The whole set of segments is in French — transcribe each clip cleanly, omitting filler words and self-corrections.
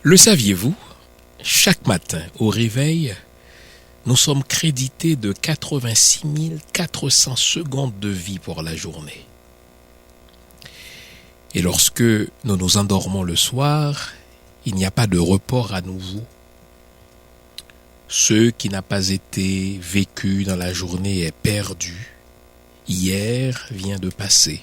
Le saviez-vous? Chaque matin, au réveil, nous sommes crédités de 86 400 secondes de vie pour la journée. Et lorsque nous nous endormons le soir, il n'y a pas de report à nouveau. Ce qui n'a pas été vécu dans la journée est perdu. Hier vient de passer.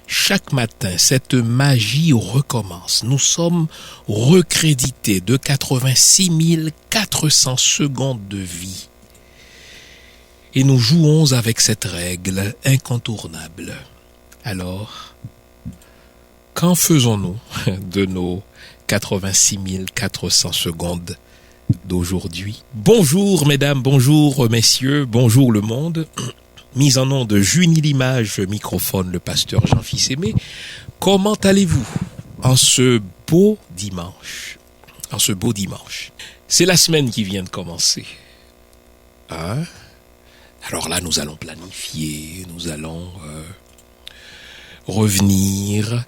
Chaque matin, cette magie recommence. Nous sommes recrédités de 86 400 secondes de vie. Et nous jouons avec cette règle incontournable. Alors, qu'en faisons-nous de nos 86 400 secondes d'aujourd'hui? Bonjour mesdames, bonjour messieurs, bonjour le monde. Mise en nom de Junie l'image, microphone le pasteur Jean-Fils Aimé. Comment allez-vous en ce beau dimanche? C'est la semaine qui vient de commencer. Alors là, nous allons planifier, nous allons revenir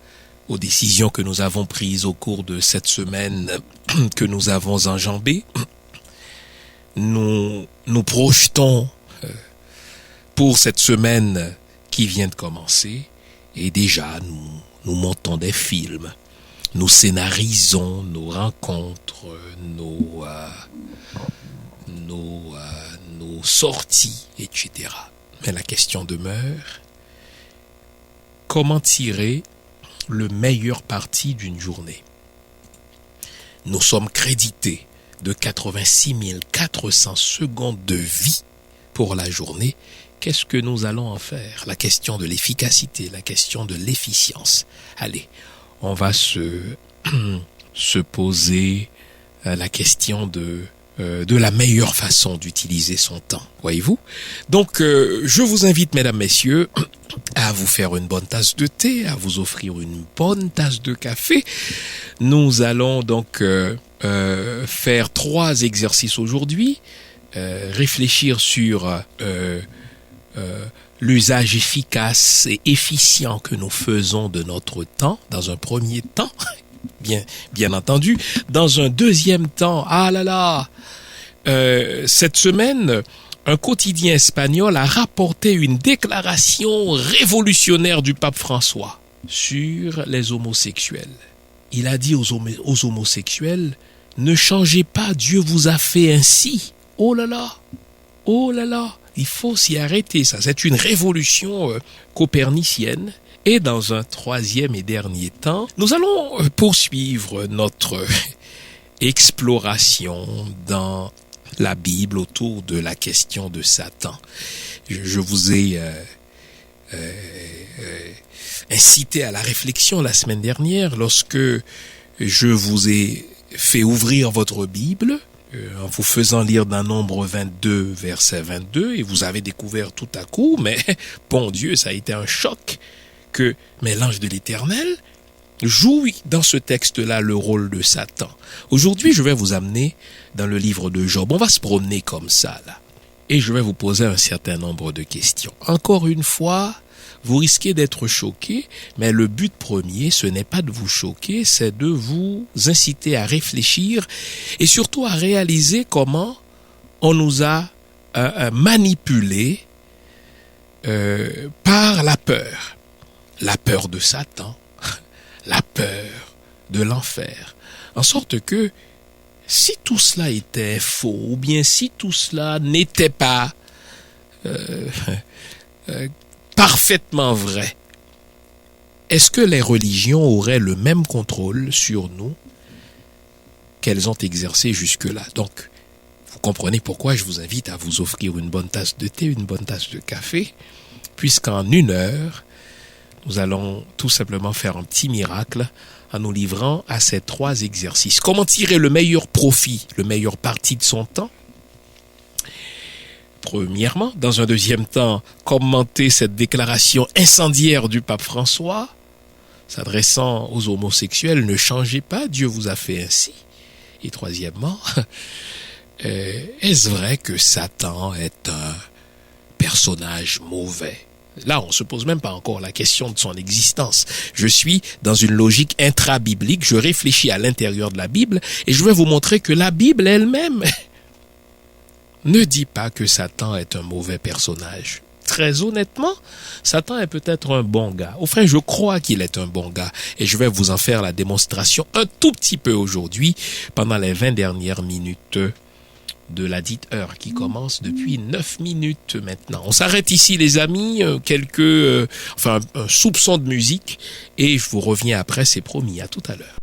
aux décisions que nous avons prises au cours de cette semaine que nous avons enjambée. Nous projetons pour cette semaine qui vient de commencer, et déjà nous montons des films, nous scénarisons nos rencontres, nos sorties, etc. Mais la question demeure, comment tirer le meilleur parti d'une journée? Nous sommes crédités de 86 400 secondes de vie pour la journée. Qu'est-ce que nous allons en faire? La question de l'efficacité, la question de l'efficience. Allez, on va se poser la question de la meilleure façon d'utiliser son temps, voyez-vous? Donc, je vous invite, mesdames, messieurs, à vous faire une bonne tasse de thé, à vous offrir une bonne tasse de café. Nous allons donc faire 3 exercices aujourd'hui. Réfléchir sur l'usage efficace et efficient que nous faisons de notre temps dans un premier temps, bien entendu. Dans un deuxième temps, cette semaine, un quotidien espagnol a rapporté une déclaration révolutionnaire du pape François sur les homosexuels. Il a dit aux homosexuels, ne changez pas, Dieu vous a fait ainsi. Oh là là, il faut s'y arrêter, ça. C'est une révolution copernicienne. Et dans un troisième et dernier temps, nous allons poursuivre notre exploration dans la Bible autour de la question de Satan. Je vous ai incité à la réflexion la semaine dernière lorsque je vous ai fait ouvrir votre Bible en vous faisant lire dans Nombre 22, verset 22, et vous avez découvert tout à coup, mais bon Dieu, ça a été un choc, mais l'ange de l'Éternel joue dans ce texte-là le rôle de Satan. Aujourd'hui, je vais vous amener dans le livre de Job. On va se promener comme ça, là. Et je vais vous poser un certain nombre de questions. Encore une fois, vous risquez d'être choqués, mais le but premier, ce n'est pas de vous choquer, c'est de vous inciter à réfléchir et surtout à réaliser comment on nous a manipulés par la peur de Satan, la peur de l'enfer. En sorte que si tout cela était faux, ou bien si tout cela n'était pas parfaitement vrai, est-ce que les religions auraient le même contrôle sur nous qu'elles ont exercé jusque-là? Donc, vous comprenez pourquoi je vous invite à vous offrir une bonne tasse de thé, une bonne tasse de café, puisqu'en 1 heure, nous allons tout simplement faire un petit miracle en nous livrant à ces 3 exercices. Comment tirer le meilleur profit, le meilleur parti de son temps? Premièrement, dans un deuxième temps, commenter cette déclaration incendiaire du pape François, s'adressant aux homosexuels, ne changez pas, Dieu vous a fait ainsi. Et troisièmement, est-ce vrai que Satan est un personnage mauvais? Là, on se pose même pas encore la question de son existence. Je suis dans une logique intra-biblique, je réfléchis à l'intérieur de la Bible et je vais vous montrer que la Bible elle-même ne dit pas que Satan est un mauvais personnage. Très honnêtement, Satan est peut-être un bon gars. Enfin, je crois qu'il est un bon gars et je vais vous en faire la démonstration un tout petit peu aujourd'hui pendant les 20 dernières minutes de la dite heure qui commence depuis 9 minutes maintenant. On s'arrête ici les amis, un soupçon de musique et je vous reviens après, c'est promis, à tout à l'heure.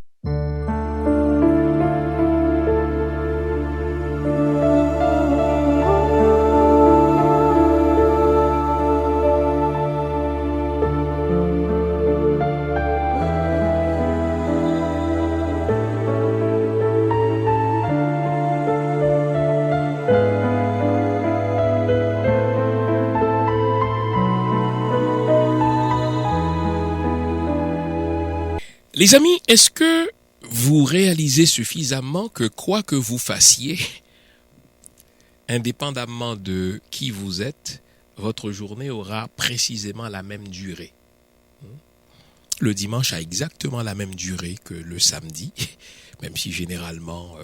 Les amis, est-ce que vous réalisez suffisamment que quoi que vous fassiez, indépendamment de qui vous êtes, votre journée aura précisément la même durée? Le dimanche a exactement la même durée que le samedi, même si généralement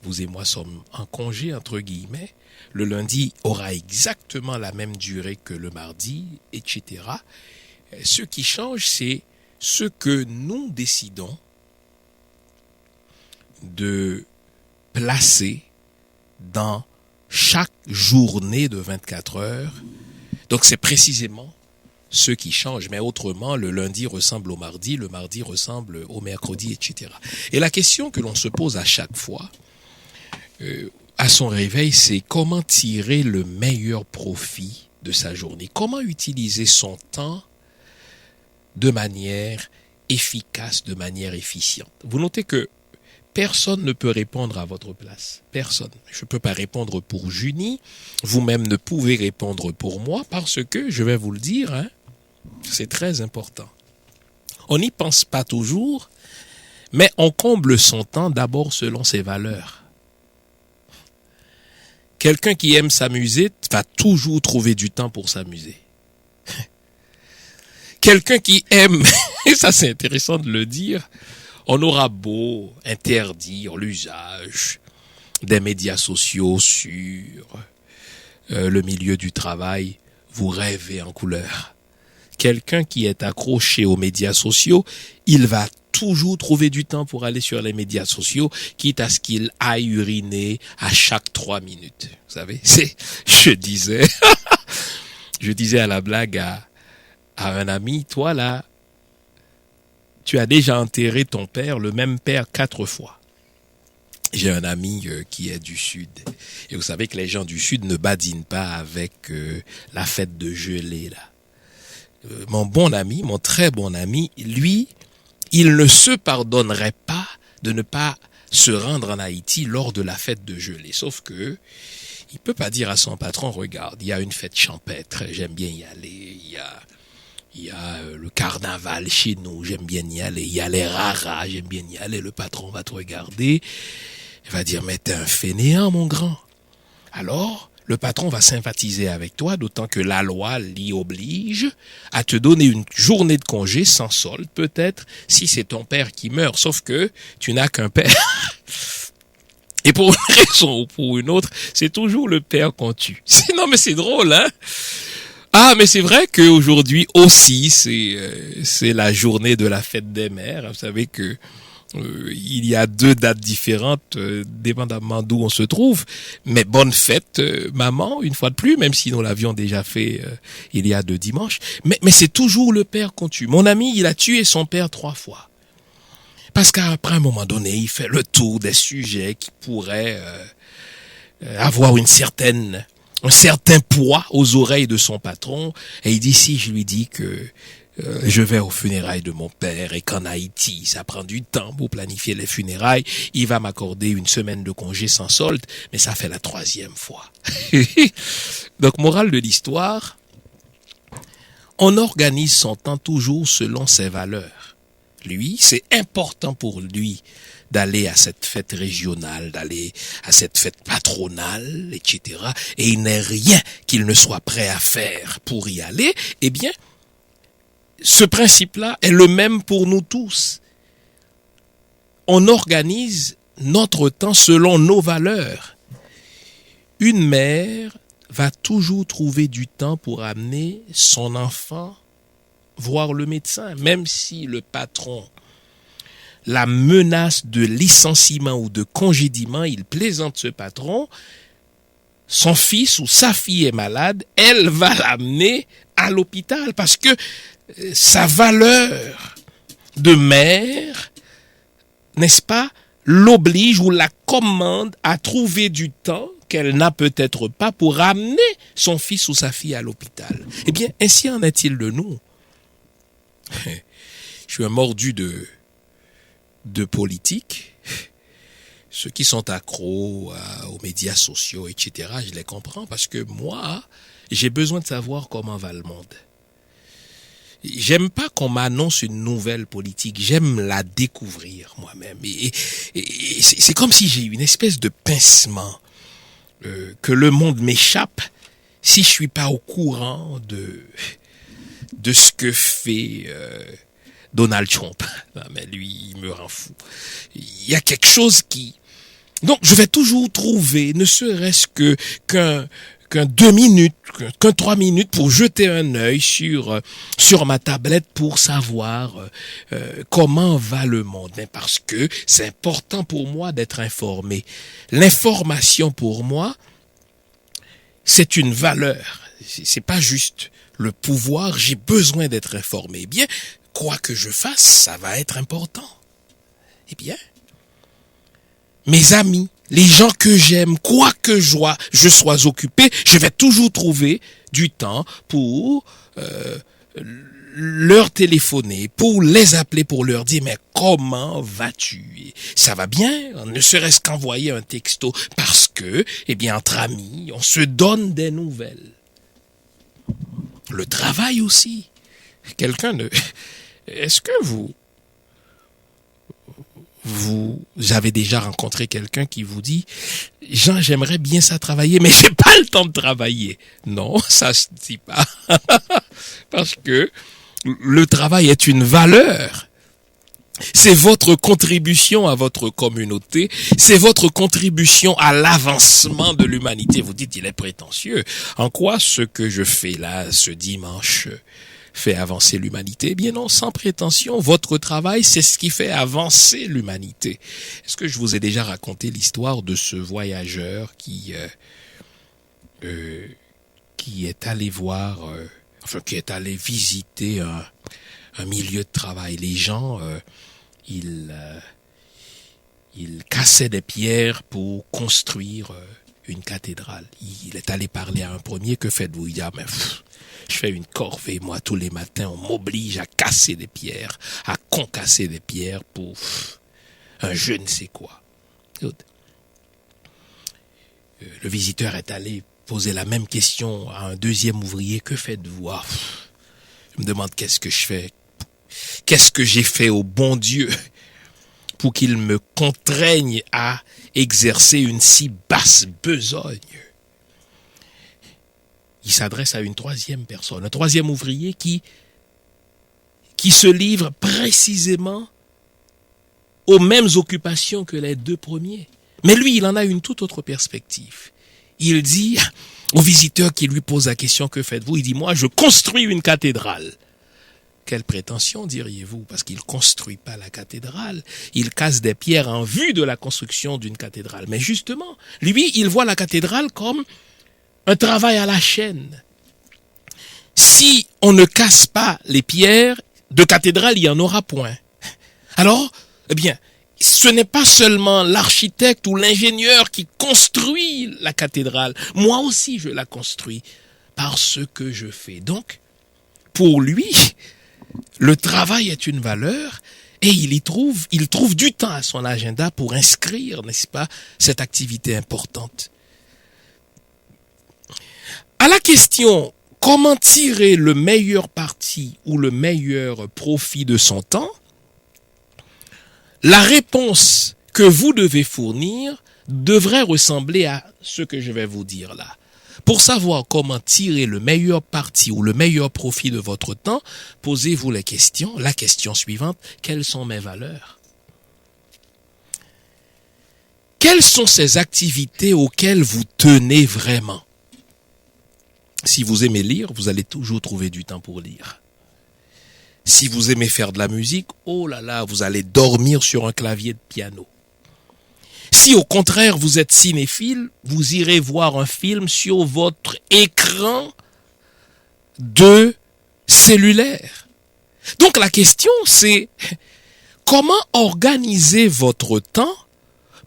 vous et moi sommes en congé entre guillemets. Le lundi aura exactement la même durée que le mardi, etc. Ce qui change, c'est ce que nous décidons de placer dans chaque journée de 24 heures. Donc c'est précisément ce qui change. Mais autrement, le lundi ressemble au mardi, le mardi ressemble au mercredi, etc. Et la question que l'on se pose à chaque fois, à son réveil, c'est comment tirer le meilleur profit de sa journée. Comment utiliser son temps de manière efficace, de manière efficiente. Vous notez que personne ne peut répondre à votre place. Personne. Je ne peux pas répondre pour Junie. Vous-même ne pouvez répondre pour moi parce que, je vais vous le dire, c'est très important. On n'y pense pas toujours, mais on comble son temps d'abord selon ses valeurs. Quelqu'un qui aime s'amuser va toujours trouver du temps pour s'amuser. Quelqu'un qui aime, et ça c'est intéressant de le dire, on aura beau interdire l'usage des médias sociaux sur le milieu du travail, vous rêvez en couleur. Quelqu'un qui est accroché aux médias sociaux, il va toujours trouver du temps pour aller sur les médias sociaux, quitte à ce qu'il aille uriner à chaque 3 minutes. Vous savez, je disais à la blague à un ami, toi là, tu as déjà enterré ton père, le même père 4 fois. J'ai un ami qui est du Sud. Et vous savez que les gens du Sud ne badinent pas avec la fête de gelée là. Mon bon ami, mon très bon ami, lui, il ne se pardonnerait pas de ne pas se rendre en Haïti lors de la fête de gelée. Sauf que il peut pas dire à son patron, regarde, il y a une fête champêtre, j'aime bien y aller, il y a le carnaval chez nous, j'aime bien y aller. Il y a les raras, j'aime bien y aller. Le patron va te regarder, il va dire, mais t'es un fainéant, mon grand. Alors, le patron va sympathiser avec toi, d'autant que la loi l'y oblige à te donner une journée de congé sans solde, peut-être, si c'est ton père qui meurt. Sauf que tu n'as qu'un père. Et pour une raison ou pour une autre, c'est toujours le père qu'on tue. Non, mais c'est drôle, hein? Ah, mais c'est vrai qu'aujourd'hui aussi, c'est la journée de la fête des mères. Vous savez que il y a 2 dates différentes, dépendamment d'où on se trouve. Mais bonne fête, maman, une fois de plus, même si nous l'avions déjà fait il y a 2 dimanches. Mais c'est toujours le père qu'on tue. Mon ami, il a tué son père 3 fois. Parce qu'après un moment donné, il fait le tour des sujets qui pourraient avoir un certain poids aux oreilles de son patron, et il dit, si je lui dis que je vais aux funérailles de mon père et qu'en Haïti, ça prend du temps pour planifier les funérailles, il va m'accorder une semaine de congé sans solde, mais ça fait la 3e fois. Donc, morale de l'histoire, on organise son temps toujours selon ses valeurs. Lui, c'est important pour lui d'aller à cette fête régionale, d'aller à cette fête patronale, etc. Et il n'est rien qu'il ne soit prêt à faire pour y aller. Eh bien, ce principe-là est le même pour nous tous. On organise notre temps selon nos valeurs. Une mère va toujours trouver du temps pour amener son enfant voir le médecin, même si le patron la menace de licenciement ou de congédiement, il plaisante ce patron, son fils ou sa fille est malade, elle va l'amener à l'hôpital parce que sa valeur de mère, n'est-ce pas, l'oblige ou la commande à trouver du temps qu'elle n'a peut-être pas pour amener son fils ou sa fille à l'hôpital. Eh bien, ainsi en est-il de nous. Je suis un mordu de politique. Ceux qui sont accros aux médias sociaux, etc., je les comprends parce que moi, j'ai besoin de savoir comment va le monde. J'aime pas qu'on m'annonce une nouvelle politique, j'aime la découvrir moi-même. Et c'est comme si j'ai une espèce de pincement, que le monde m'échappe si je suis pas au courant de ce que fait Donald Trump. Non, mais lui, il me rend fou. Il y a quelque chose qui... Donc, je vais toujours trouver, ne serait-ce qu'un 2 minutes, qu'un 3 minutes pour jeter un œil sur ma tablette pour savoir comment va le monde. Mais parce que c'est important pour moi d'être informé. L'information pour moi, c'est une valeur. C'est pas juste le pouvoir, j'ai besoin d'être informé. Eh bien, quoi que je fasse, ça va être important. Eh bien, mes amis, les gens que j'aime, quoi que je sois occupé, je vais toujours trouver du temps pour leur téléphoner, pour les appeler, pour leur dire, mais comment vas-tu? Ça va bien? Ne serait-ce qu'envoyer un texto parce que, eh bien, entre amis, on se donne des nouvelles. Le travail aussi. Est-ce que vous avez déjà rencontré quelqu'un qui vous dit « Jean, j'aimerais bien ça travailler, mais j'ai pas le temps de travailler. » Non, ça se dit pas. Parce que le travail est une valeur. C'est votre contribution à votre communauté. C'est votre contribution à l'avancement de l'humanité. Vous dites, il est prétentieux. En quoi ce que je fais là, ce dimanche, fait avancer l'humanité? Eh bien non, sans prétention. Votre travail, c'est ce qui fait avancer l'humanité. Est-ce que je vous ai déjà raconté l'histoire de ce voyageur qui est allé voir, qui est allé visiter un milieu de travail? Les gens, ils cassaient des pierres pour construire une cathédrale. Il est allé parler à un premier. Que faites-vous? Il dit, mais je fais une corvée, moi, tous les matins. On m'oblige à casser des pierres, à concasser des pierres pour un je ne sais quoi. Le visiteur est allé poser la même question à un deuxième ouvrier. Que faites-vous? Je me demande qu'est-ce que je fais. Qu'est-ce que j'ai fait au bon Dieu pour qu'il me contraigne à exercer une si basse besogne? Il s'adresse à une troisième personne, un troisième ouvrier qui se livre précisément aux mêmes occupations que les deux premiers. Mais lui, il en a une toute autre perspective. Il dit au visiteur qui lui pose la question, que faites-vous? Il dit, moi, je construis une cathédrale. Quelle prétention, diriez-vous? Parce qu'il ne construit pas la cathédrale. Il casse des pierres en vue de la construction d'une cathédrale. Mais justement, lui, il voit la cathédrale comme un travail à la chaîne. Si on ne casse pas les pierres, de cathédrale, il n'y en aura point. Alors, eh bien, ce n'est pas seulement l'architecte ou l'ingénieur qui construit la cathédrale. Moi aussi, je la construis par ce que je fais. Donc, pour lui, le travail est une valeur et il trouve du temps à son agenda pour inscrire, n'est-ce pas, cette activité importante. À la question, comment tirer le meilleur parti ou le meilleur profit de son temps, la réponse que vous devez fournir devrait ressembler à ce que je vais vous dire là. Pour savoir comment tirer le meilleur parti ou le meilleur profit de votre temps, posez-vous la question suivante: quelles sont mes valeurs? Quelles sont ces activités auxquelles vous tenez vraiment? Si vous aimez lire, vous allez toujours trouver du temps pour lire. Si vous aimez faire de la musique, oh là là, vous allez dormir sur un clavier de piano. Si au contraire vous êtes cinéphile, vous irez voir un film sur votre écran de cellulaire. Donc la question c'est, comment organiser votre temps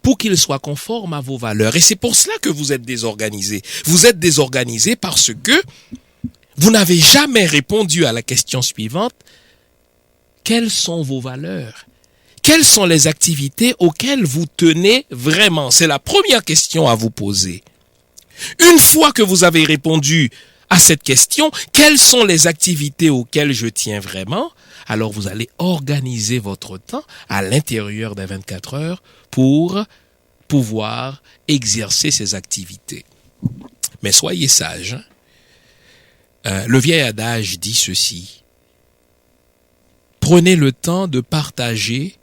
pour qu'il soit conforme à vos valeurs? Et c'est pour cela que vous êtes désorganisé. Vous êtes désorganisé parce que vous n'avez jamais répondu à la question suivante: quelles sont vos valeurs? Quelles sont les activités auxquelles vous tenez vraiment? C'est la première question à vous poser. Une fois que vous avez répondu à cette question, quelles sont les activités auxquelles je tiens vraiment? Alors vous allez organiser votre temps à l'intérieur des 24 heures pour pouvoir exercer ces activités. Mais soyez sages. Le vieil adage dit ceci: prenez le temps de partager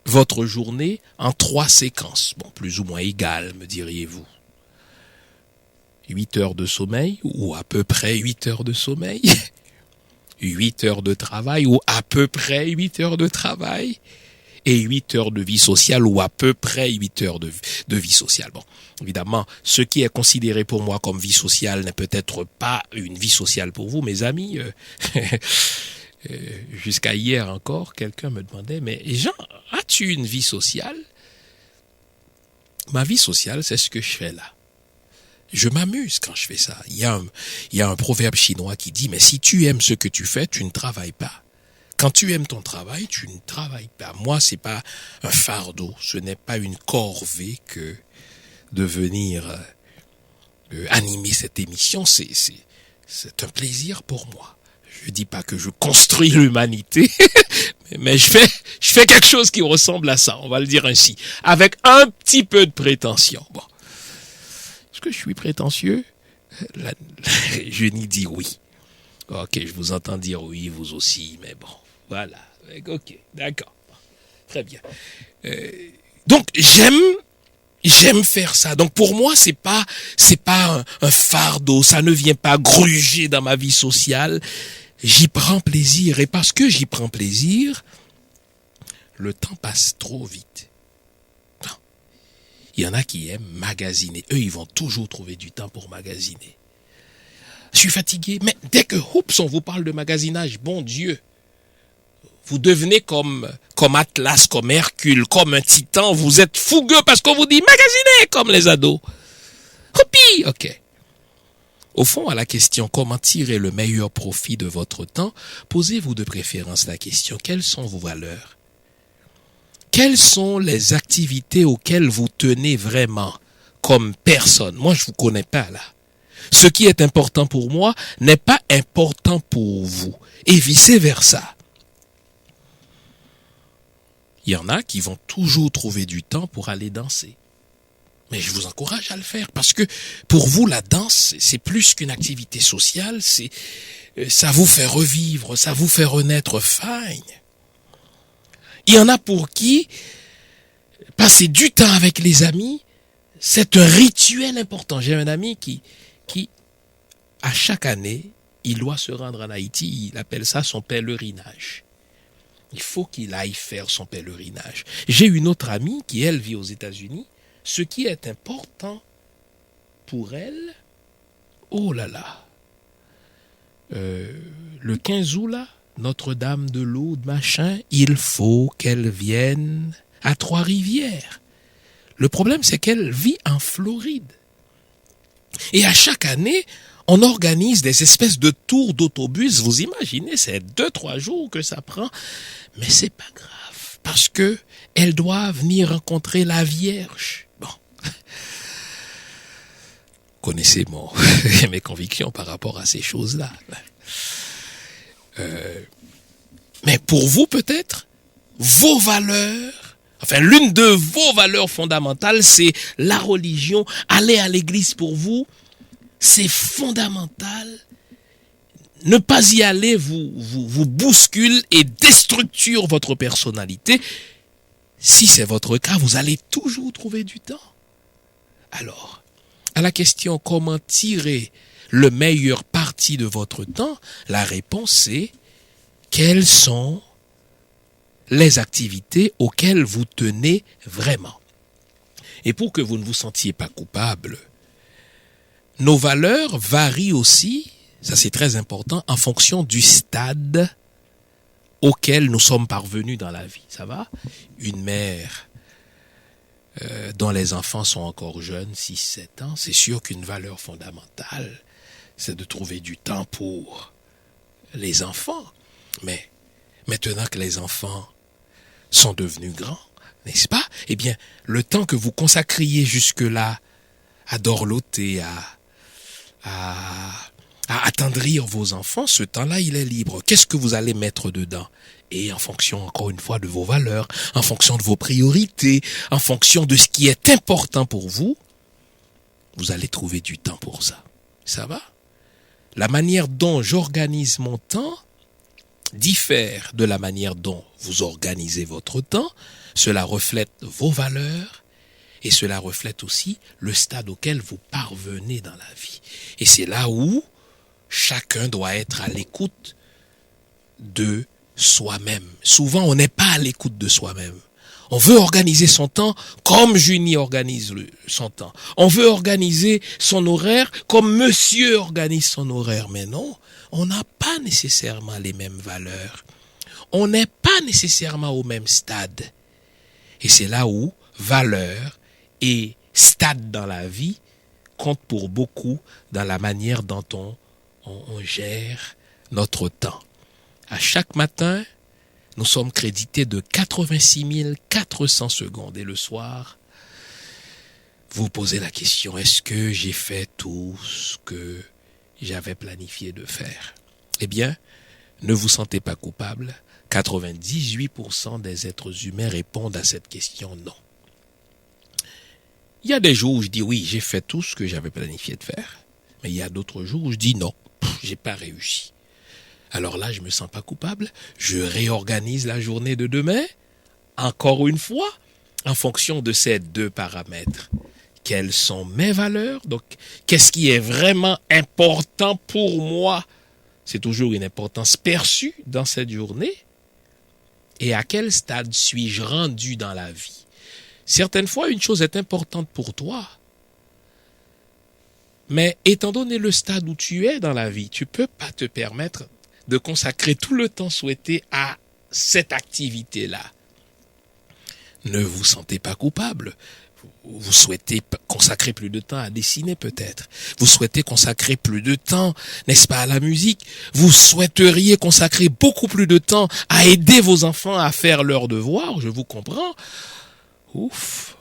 votre journée en 3 séquences, plus ou moins égales, me diriez-vous. 8 heures de sommeil, ou à peu près 8 heures de sommeil. 8 heures de travail, ou à peu près 8 heures de travail. Et 8 heures de vie sociale, ou à peu près 8 heures de vie sociale. Bon, évidemment, ce qui est considéré pour moi comme vie sociale n'est peut-être pas une vie sociale pour vous, mes amis. Jusqu'à hier encore, quelqu'un me demandait: mais Jean, as-tu une vie sociale? Ma vie sociale, c'est ce que je fais là. Je m'amuse quand je fais ça. Il y a un proverbe chinois qui dit: mais si tu aimes ce que tu fais, tu ne travailles pas. Quand tu aimes ton travail, tu ne travailles pas. Moi, c'est pas un fardeau, ce n'est pas une corvée que de venir animer cette émission. C'est un plaisir pour moi. Je dis pas que je construis l'humanité, mais je fais quelque chose qui ressemble à ça, on va le dire ainsi, avec un petit peu de prétention. Bon. Est-ce que je suis prétentieux? Je n'y dis oui. Ok, je vous entends dire oui, vous aussi, mais bon, voilà. Ok, d'accord. Très bien. Donc, j'aime faire ça. Donc pour moi, c'est pas un fardeau, ça ne vient pas gruger dans ma vie sociale. J'y prends plaisir, et parce que j'y prends plaisir, le temps passe trop vite. Non. Il y en a qui aiment magasiner. Eux, ils vont toujours trouver du temps pour magasiner. Je suis fatigué, mais dès que on vous parle de magasinage, bon Dieu, vous devenez comme Atlas, comme Hercule, comme un titan. Vous êtes fougueux parce qu'on vous dit magasiner comme les ados. Hoppi, ok. Au fond, à la question comment tirer le meilleur profit de votre temps, posez-vous de préférence la question: quelles sont vos valeurs? Quelles sont les activités auxquelles vous tenez vraiment comme personne? Moi, je vous connais pas là. Ce qui est important pour moi n'est pas important pour vous, et vice-versa. Il y en a qui vont toujours trouver du temps pour aller danser. Mais je vous encourage à le faire, parce que pour vous, la danse, c'est plus qu'une activité sociale, ça vous fait revivre, ça vous fait renaître fine. Il y en a pour qui passer du temps avec les amis, c'est un rituel important. J'ai un ami qui à chaque année, il doit se rendre en Haïti, il appelle ça son pèlerinage. Il faut qu'il aille faire son pèlerinage. J'ai une autre amie qui, elle, vit aux États-Unis. Ce qui est important pour elle, oh là là, le 15 août là, Notre-Dame de Lourdes, machin, il faut qu'elle vienne à Trois-Rivières. Le problème, c'est qu'elle vit en Floride. Et à chaque année, on organise des espèces de tours d'autobus. Vous imaginez, c'est 2-3 jours que ça prend. Mais c'est pas grave, parce que elle doit venir rencontrer la Vierge. Bon. Connaissez mes convictions par rapport à ces choses-là. Mais pour vous, peut-être, vos valeurs, enfin l'une de vos valeurs fondamentales, c'est la religion. Aller à l'église pour vous, c'est fondamental. Ne pas y aller vous bouscule et déstructure votre personnalité. Si c'est votre cas, vous allez toujours trouver du temps. Alors, à la question comment tirer le meilleur parti de votre temps, la réponse est quelles sont les activités auxquelles vous tenez vraiment. Et pour que vous ne vous sentiez pas coupable, nos valeurs varient aussi, ça c'est très important, en fonction du stade auquel nous sommes parvenus dans la vie. Ça va? Une mère dont les enfants sont encore jeunes, 6-7 ans, c'est sûr qu'une valeur fondamentale, c'est de trouver du temps pour les enfants. Mais maintenant que les enfants sont devenus grands, n'est-ce pas? Eh bien, le temps que vous consacriez jusque-là à dorloter, à attendrir vos enfants, ce temps-là, il est libre. Qu'est-ce que vous allez mettre dedans? Et en fonction, encore une fois, de vos valeurs, en fonction de vos priorités, en fonction de ce qui est important pour vous, vous allez trouver du temps pour ça. Ça va? La manière dont j'organise mon temps diffère de la manière dont vous organisez votre temps. Cela reflète vos valeurs et cela reflète aussi le stade auquel vous parvenez dans la vie. Et c'est là où chacun doit être à l'écoute de soi-même. Souvent, on n'est pas à l'écoute de soi-même. On veut organiser son temps comme Junie organise son temps. On veut organiser son horaire comme monsieur organise son horaire. Mais non, on n'a pas nécessairement les mêmes valeurs. On n'est pas nécessairement au même stade. Et c'est là où valeur et stade dans la vie comptent pour beaucoup dans la manière dont on gère notre temps. À chaque matin, nous sommes crédités de 86 400 secondes. Et le soir, vous posez la question, est-ce que j'ai fait tout ce que j'avais planifié de faire? Eh bien, ne vous sentez pas coupable. 98% des êtres humains répondent à cette question non. Il y a des jours où je dis oui, j'ai fait tout ce que j'avais planifié de faire. Mais il y a d'autres jours où je dis non, j'ai pas réussi. Alors là, je me sens pas coupable. Je réorganise la journée de demain, encore une fois, en fonction de ces deux paramètres. Quelles sont mes valeurs? Donc, qu'est-ce qui est vraiment important pour moi? C'est toujours une importance perçue dans cette journée. Et à quel stade suis-je rendu dans la vie? Certaines fois, une chose est importante pour toi. Mais étant donné le stade où tu es dans la vie, tu peux pas te permettre de consacrer tout le temps souhaité à cette activité-là. Ne vous sentez pas coupable. Vous souhaitez consacrer plus de temps à dessiner peut-être. Vous souhaitez consacrer plus de temps, n'est-ce pas, à la musique. Vous souhaiteriez consacrer beaucoup plus de temps à aider vos enfants à faire leurs devoirs, je vous comprends. Ouf.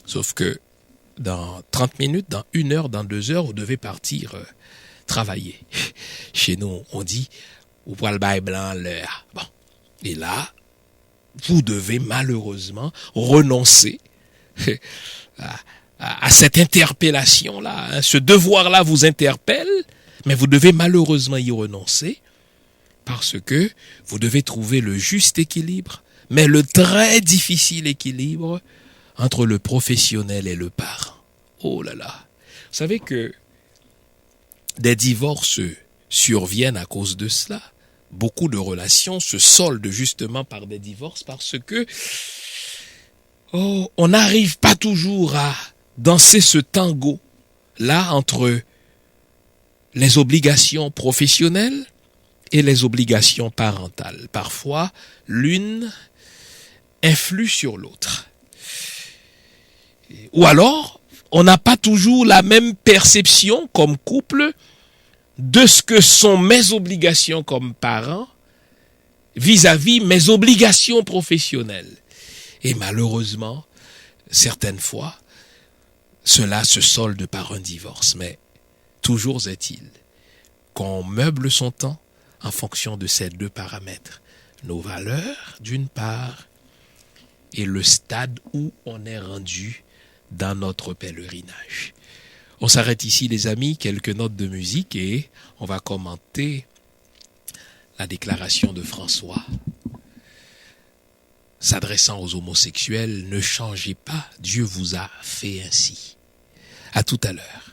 Sauf que dans 30 minutes, dans 1 heure, dans 2 heures, vous devez partir travailler. Chez nous, on dit, ou poil bail blanc l'heure. Bon. Et là, vous devez malheureusement renoncer à cette interpellation-là. Ce devoir-là vous interpelle, mais vous devez malheureusement y renoncer parce que vous devez trouver le juste équilibre, mais le très difficile équilibre entre le professionnel et le parent. Oh là là. Vous savez que des divorces surviennent à cause de cela. Beaucoup de relations se soldent justement par des divorces parce que on n'arrive pas toujours à danser ce tango-là entre les obligations professionnelles et les obligations parentales. Parfois, l'une influe sur l'autre. Ou alors, on n'a pas toujours la même perception comme couple de ce que sont mes obligations comme parent vis-à-vis mes obligations professionnelles. Et malheureusement, certaines fois, cela se solde par un divorce. Mais toujours est-il qu'on meuble son temps en fonction de ces deux paramètres. nos valeurs, d'une part, et le stade où on est rendu dans notre pèlerinage. On s'arrête ici, les amis, quelques notes de musique et on va commenter la déclaration de François. S'adressant aux homosexuels, ne changez pas, Dieu vous a fait ainsi. À tout à l'heure.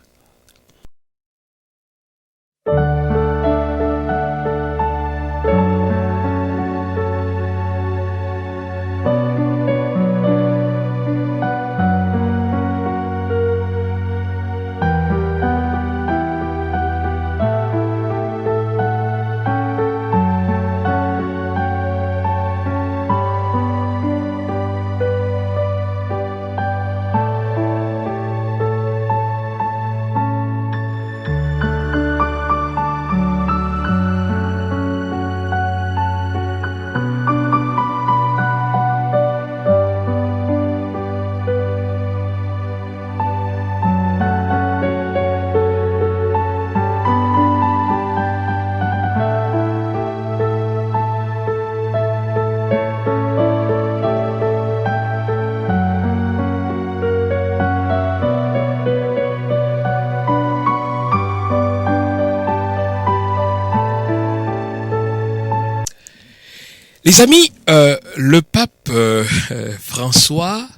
Les amis, le pape François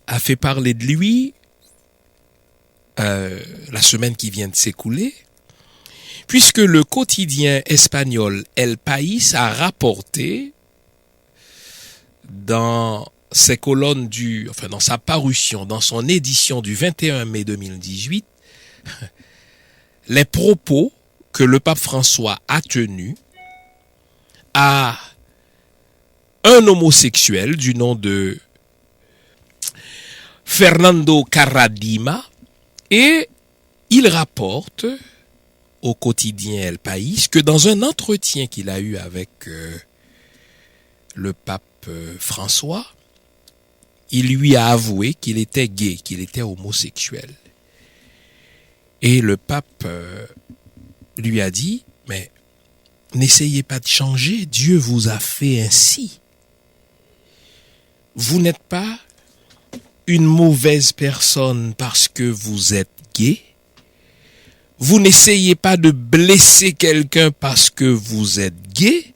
a fait parler de lui la semaine qui vient de s'écouler, puisque le quotidien espagnol El País a rapporté dans ses colonnes dans sa parution, dans son édition du 21 mai 2018, les propos que le pape François a tenus à un homosexuel du nom de Fernando Carradima, et il rapporte au quotidien El País que dans un entretien qu'il a eu avec le pape François, il lui a avoué qu'il était gay, qu'il était homosexuel. Et le pape lui a dit, mais n'essayez pas de changer, Dieu vous a fait ainsi. Vous n'êtes pas une mauvaise personne parce que vous êtes gay. Vous n'essayez pas de blesser quelqu'un parce que vous êtes gay.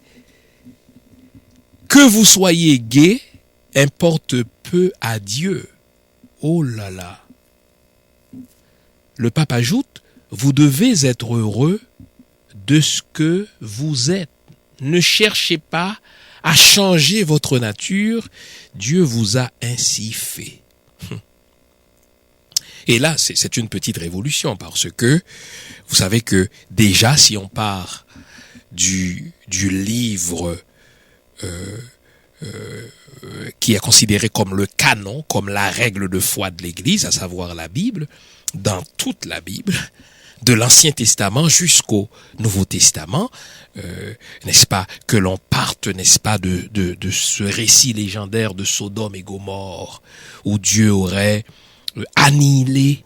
Que vous soyez gay importe peu à Dieu. Oh là là. Le pape ajoute, vous devez être heureux de ce que vous êtes. Ne cherchez pas à changer votre nature. Dieu vous a ainsi fait. Et là, c'est une petite révolution parce que vous savez que déjà, si on part du livre qui est considéré comme le canon, comme la règle de foi de l'Église, à savoir la Bible, dans toute la Bible, de l'Ancien Testament jusqu'au Nouveau Testament, n'est-ce pas, que l'on parte, n'est-ce pas, de ce récit légendaire de Sodome et Gomorrhe, où Dieu aurait annihilé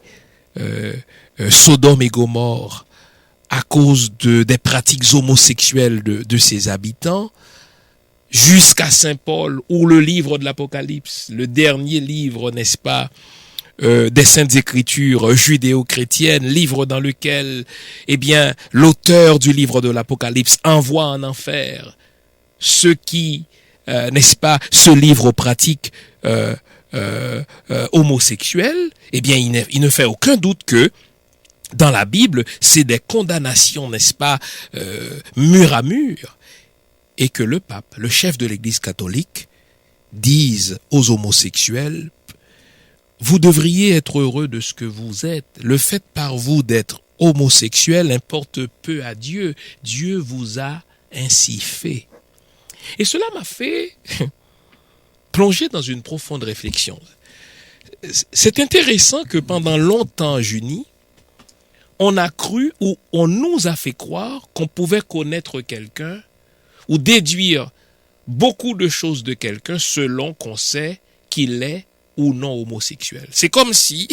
Sodome et Gomorrhe à cause des pratiques homosexuelles de ses habitants, jusqu'à Saint Paul, où le livre de l'Apocalypse, le dernier livre, n'est-ce pas, des Saintes Écritures judéo-chrétiennes, livre dans lequel, eh bien, l'auteur du livre de l'Apocalypse envoie en enfer ceux qui, n'est-ce pas, ce livre pratique homosexuels, eh bien, il ne fait aucun doute que dans la Bible, c'est des condamnations, n'est-ce pas, mur à mur, et que le pape, le chef de l'Église catholique, dise aux homosexuels, vous devriez être heureux de ce que vous êtes. Le fait par vous d'être homosexuel importe peu à Dieu. Dieu vous a ainsi fait. Et cela m'a fait plonger dans une profonde réflexion. C'est intéressant que pendant longtemps, Junie, on a cru ou on nous a fait croire qu'on pouvait connaître quelqu'un ou déduire beaucoup de choses de quelqu'un selon qu'on sait qu'il est ou non homosexuel. C'est comme si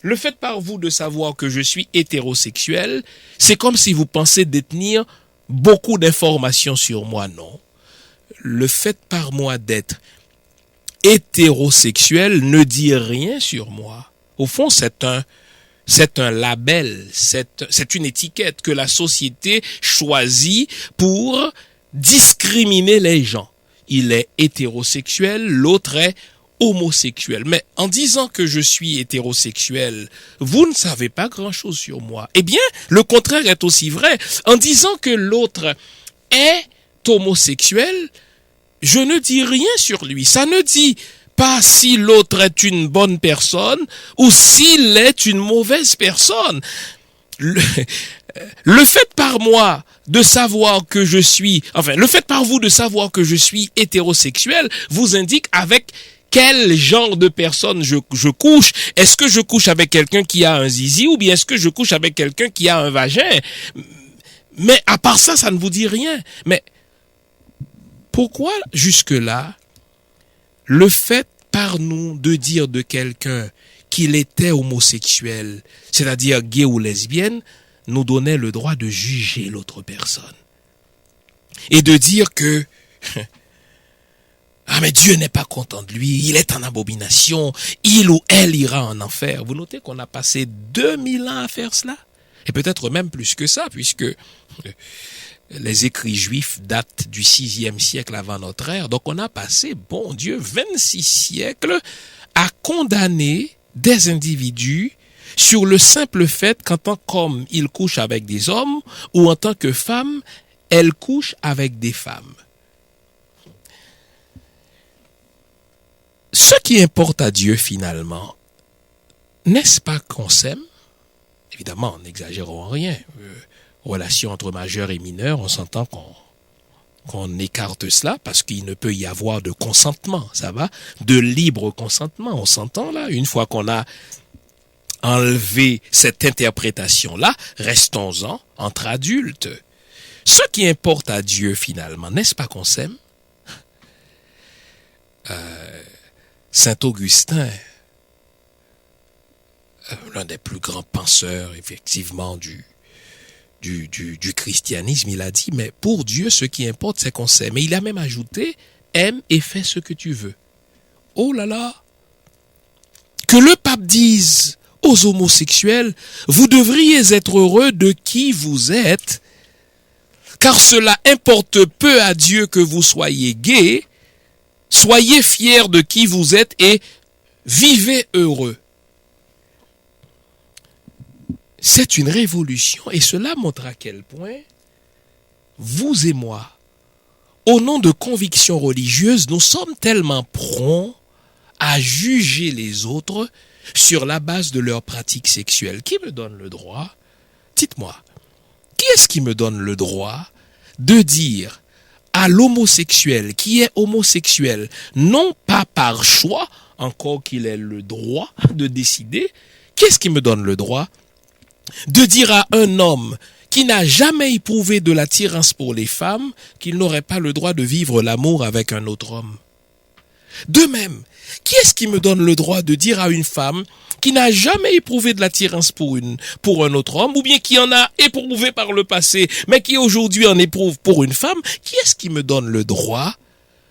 le fait par vous de savoir que je suis hétérosexuel, c'est comme si vous pensez détenir beaucoup d'informations sur moi, non. Le fait par moi d'être hétérosexuel ne dit rien sur moi. Au fond, c'est un label, c'est une étiquette que la société choisit pour discriminer les gens. Il est hétérosexuel, l'autre est homosexuel. Mais en disant que je suis hétérosexuel, vous ne savez pas grand-chose sur moi. Eh bien, le contraire est aussi vrai. En disant que l'autre est homosexuel, je ne dis rien sur lui. Ça ne dit pas si l'autre est une bonne personne ou s'il est une mauvaise personne. Le fait par moi de savoir que je suis, le fait par vous de savoir que je suis hétérosexuel vous indique avec quel genre de personne je couche. Est-ce que je couche avec quelqu'un qui a un zizi ou bien est-ce que je couche avec quelqu'un qui a un vagin? Mais à part ça, ça ne vous dit rien. Mais pourquoi jusque-là, le fait par nous de dire de quelqu'un qu'il était homosexuel, c'est-à-dire gay ou lesbienne, nous donnait le droit de juger l'autre personne. Et de dire que ah mais Dieu n'est pas content de lui, il est en abomination, il ou elle ira en enfer. Vous notez qu'on a passé 2000 ans à faire cela? Et peut-être même plus que ça, puisque les écrits juifs datent du 6e siècle avant notre ère. Donc on a passé, bon Dieu, 26 siècles à condamner des individus sur le simple fait qu'en tant qu'homme, ils couchent avec des hommes ou en tant que femme, elles couchent avec des femmes. Ce qui importe à Dieu finalement, n'est-ce pas qu'on s'aime? Évidemment, n'exagérons rien. Relation entre majeurs et mineurs, on s'entend qu'on écarte cela parce qu'il ne peut y avoir de consentement, ça va? De libre consentement, on s'entend là? Une fois qu'on a enlevé cette interprétation-là, restons-en entre adultes. Ce qui importe à Dieu finalement, n'est-ce pas qu'on s'aime? Saint Augustin, l'un des plus grands penseurs effectivement du christianisme, il a dit, mais pour Dieu, ce qui importe, c'est qu'on s'aime. Mais il a même ajouté, aime et fais ce que tu veux. Oh là là! Que le pape dise aux homosexuels, vous devriez être heureux de qui vous êtes, car cela importe peu à Dieu que vous soyez gays, soyez fiers de qui vous êtes et vivez heureux. C'est une révolution et cela montre à quel point vous et moi, au nom de convictions religieuses, nous sommes tellement prompts à juger les autres sur la base de leurs pratiques sexuelles. Qui me donne le droit? Dites-moi, qui est-ce qui me donne le droit de dire à l'homosexuel qui est homosexuel, non pas par choix, encore qu'il ait le droit de décider, qui est-ce qui me donne le droit de dire à un homme qui n'a jamais éprouvé de l'attirance pour les femmes qu'il n'aurait pas le droit de vivre l'amour avec un autre homme? De même, qui est-ce qui me donne le droit de dire à une femme qui n'a jamais éprouvé de l'attirance pour un autre homme, ou bien qui en a éprouvé par le passé, mais qui aujourd'hui en éprouve pour une femme, qui est-ce qui me donne le droit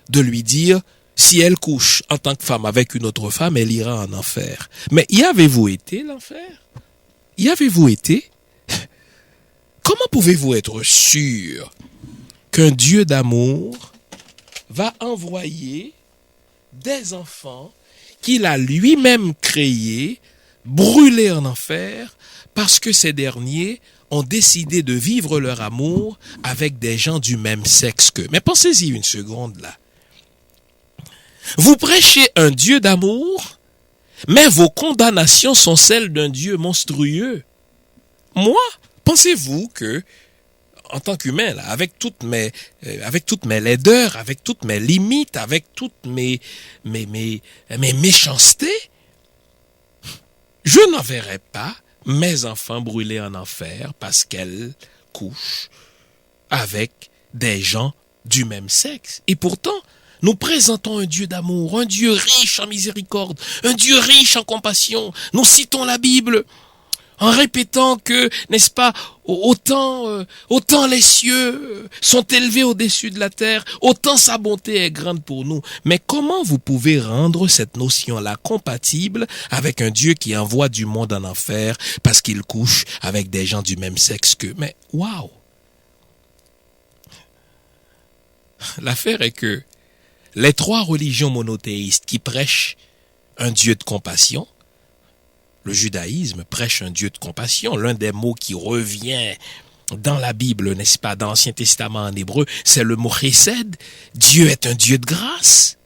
de lui dire, si elle couche en tant que femme avec une autre femme, elle ira en enfer? Mais y avez-vous été, l'enfer? Y avez-vous été? Comment pouvez-vous être sûr qu'un Dieu d'amour va envoyer des enfants qu'il a lui-même créés, brûlés en enfer, parce que ces derniers ont décidé de vivre leur amour avec des gens du même sexe qu'eux? Mais pensez-y une seconde là. Vous prêchez un Dieu d'amour, mais vos condamnations sont celles d'un Dieu monstrueux. Moi, pensez-vous que, en tant qu'humain, là, avec toutes mes laideurs, avec toutes mes limites, avec toutes mes méchancetés, je n'enverrai pas mes enfants brûlés en enfer parce qu'elles couchent avec des gens du même sexe. Et pourtant, nous présentons un Dieu d'amour, un Dieu riche en miséricorde, un Dieu riche en compassion. Nous citons la Bible. en répétant que, n'est-ce pas, autant les cieux sont élevés au-dessus de la terre, autant sa bonté est grande pour nous. Mais comment vous pouvez rendre cette notion-là compatible avec un Dieu qui envoie du monde en enfer parce qu'il couche avec des gens du même sexe qu'eux? Mais waouh! L'affaire est que les trois religions monothéistes qui prêchent un Dieu de compassion, le judaïsme prêche un Dieu de compassion. L'un des mots qui revient dans la Bible, n'est-ce pas, dans l'Ancien Testament en hébreu, c'est le mot chesed. Dieu est un Dieu de grâce.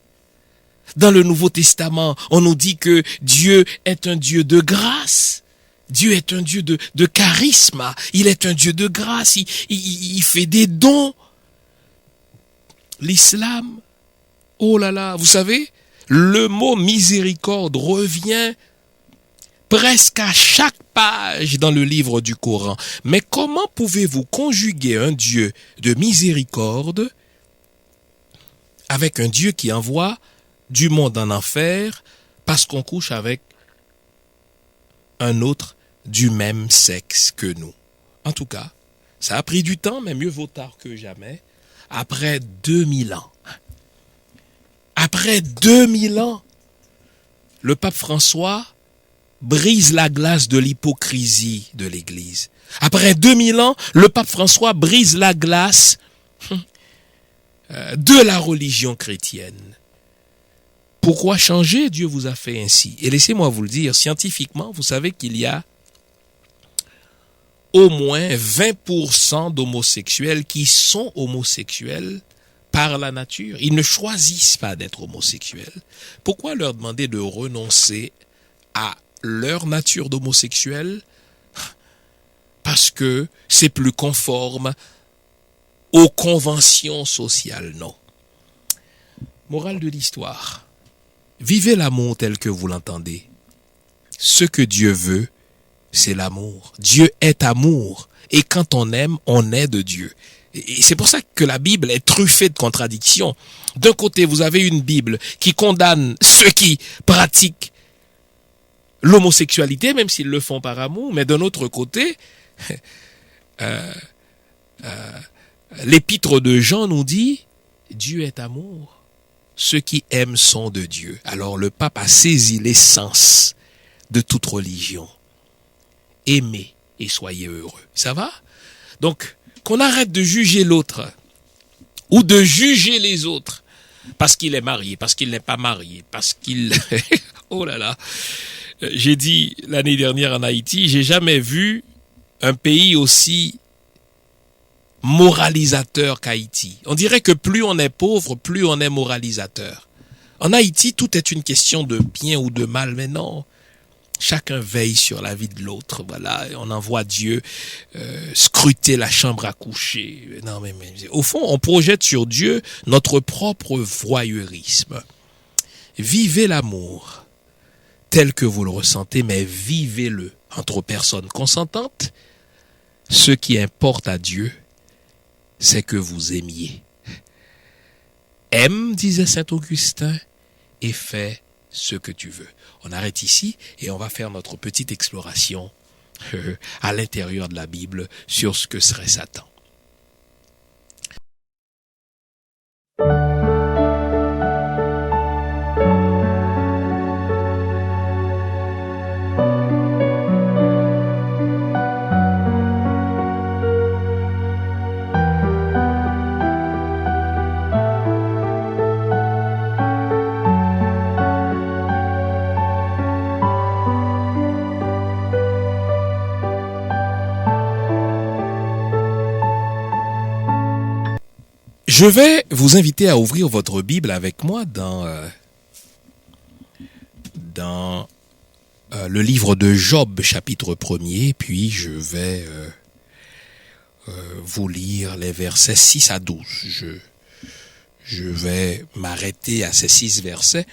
Dans le Nouveau Testament, on nous dit que Dieu est un Dieu de grâce. Dieu est un Dieu de charisme. Il est un Dieu de grâce. Il fait des dons. L'islam, oh là là, vous savez, le mot miséricorde revient presque à chaque page dans le livre du Coran. Mais comment pouvez-vous conjuguer un Dieu de miséricorde avec un Dieu qui envoie du monde en enfer parce qu'on couche avec un autre du même sexe que nous? En tout cas, ça a pris du temps, mais mieux vaut tard que jamais. Après 2000 ans, le pape François brise la glace de l'hypocrisie de l'Église. Après 2000 ans, le pape François brise la glace de la religion chrétienne. Pourquoi changer? Dieu vous a fait ainsi. Et laissez-moi vous le dire, scientifiquement, vous savez qu'il y a au moins 20% d'homosexuels qui sont homosexuels par la nature. Ils ne choisissent pas d'être homosexuels. Pourquoi leur demander de renoncer à leur nature d'homosexuel? Parce que c'est plus conforme aux conventions sociales. Non. Morale de l'histoire. Vivez l'amour tel que vous l'entendez. Ce que Dieu veut, c'est l'amour. Dieu est amour. Et quand on aime, on est de Dieu. Et c'est pour ça que la Bible est truffée de contradictions. D'un côté, vous avez une Bible qui condamne ceux qui pratiquent l'homosexualité, même s'ils le font par amour. Mais d'un autre côté, l'épître de Jean nous dit, Dieu est amour. Ceux qui aiment sont de Dieu. Alors le pape a saisi l'essence de toute religion. Aimez et soyez heureux. Ça va? Donc, qu'on arrête de juger l'autre ou de juger les autres parce qu'il est marié, parce qu'il n'est pas marié, parce qu'il... Oh là là. J'ai dit l'année dernière en Haïti, j'ai jamais vu un pays aussi moralisateur qu'Haïti. On dirait que plus on est pauvre, plus on est moralisateur. En Haïti, tout est une question de bien ou de mal, mais non. Chacun veille sur la vie de l'autre. Voilà, on envoie Dieu scruter la chambre à coucher. Non, mais au fond, on projette sur Dieu notre propre voyeurisme. Vivez l'amour tel que vous le ressentez, mais vivez-le entre personnes consentantes. Ce qui importe à Dieu, c'est que vous aimiez. Aime, disait saint Augustin, et fais ce que tu veux. On arrête ici et on va faire notre petite exploration à l'intérieur de la Bible sur ce que serait Satan. Je vais vous inviter à ouvrir votre Bible avec moi dans le livre de Job, chapitre 1er, puis je vais vous lire les versets 6 à 12. Je vais m'arrêter à ces 6 versets,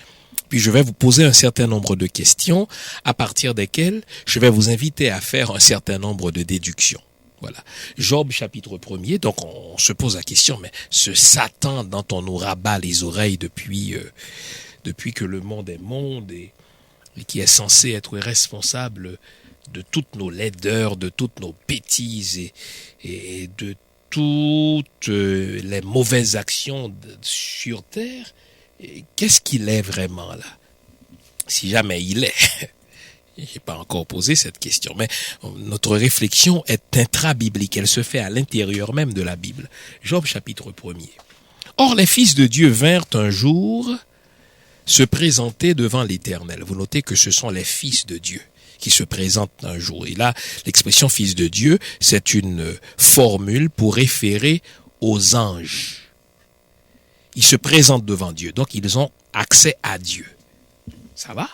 puis je vais vous poser un certain nombre de questions, à partir desquelles je vais vous inviter à faire un certain nombre de déductions. Voilà. Job chapitre 1er, donc on se pose la question, mais ce Satan dont on nous rabat les oreilles depuis que le monde est monde et qui est censé être responsable de toutes nos laideurs, de toutes nos bêtises et de toutes les mauvaises actions sur terre, qu'est-ce qu'il est vraiment là? Si jamais il est. Je n'ai pas encore posé cette question, mais notre réflexion est intra-biblique, elle se fait à l'intérieur même de la Bible. Job chapitre 1er. Or les fils de Dieu vinrent un jour se présenter devant l'Éternel. Vous notez que ce sont les fils de Dieu qui se présentent un jour. Et là, l'expression fils de Dieu, c'est une formule pour référer aux anges. Ils se présentent devant Dieu, donc ils ont accès à Dieu. Ça va?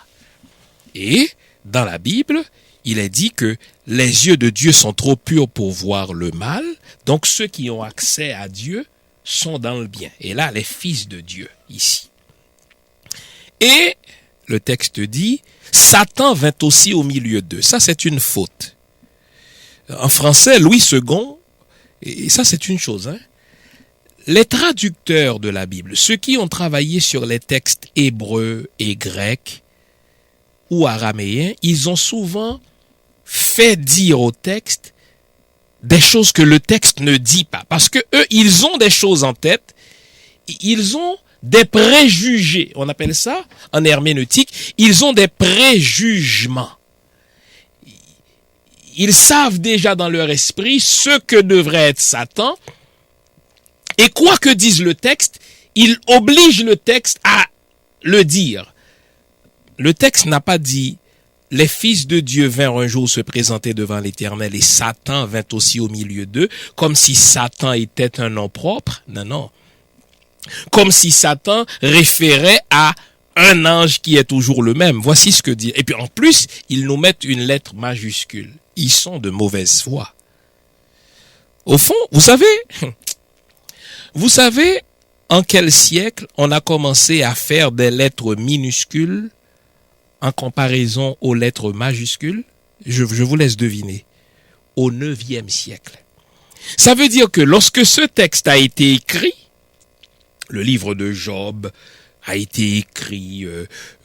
Et dans la Bible, il est dit que les yeux de Dieu sont trop purs pour voir le mal, donc ceux qui ont accès à Dieu sont dans le bien. Et là, les fils de Dieu, ici. Et le texte dit, Satan vint aussi au milieu d'eux. Ça, c'est une faute. En français, Louis II, et ça, c'est une chose, hein. Les traducteurs de la Bible, ceux qui ont travaillé sur les textes hébreux et grecs ou araméens, ils ont souvent fait dire au texte des choses que le texte ne dit pas. Parce que eux, ils ont des choses en tête, ils ont des préjugés. On appelle ça, en herméneutique, ils ont des préjugements. Ils savent déjà dans leur esprit ce que devrait être Satan. Et quoi que dise le texte, ils obligent le texte à le dire. Le texte n'a pas dit « Les fils de Dieu vinrent un jour se présenter devant l'Éternel et Satan vint aussi au milieu d'eux » comme si Satan était un nom propre. Non, non. Comme si Satan référait à un ange qui est toujours le même. Voici ce que dit. Et puis en plus, ils nous mettent une lettre majuscule. Ils sont de mauvaise foi. Au fond, vous savez en quel siècle on a commencé à faire des lettres minuscules en comparaison aux lettres majuscules? Je vous laisse deviner. Au 9e siècle. Ça veut dire que lorsque ce texte a été écrit, le livre de Job a été écrit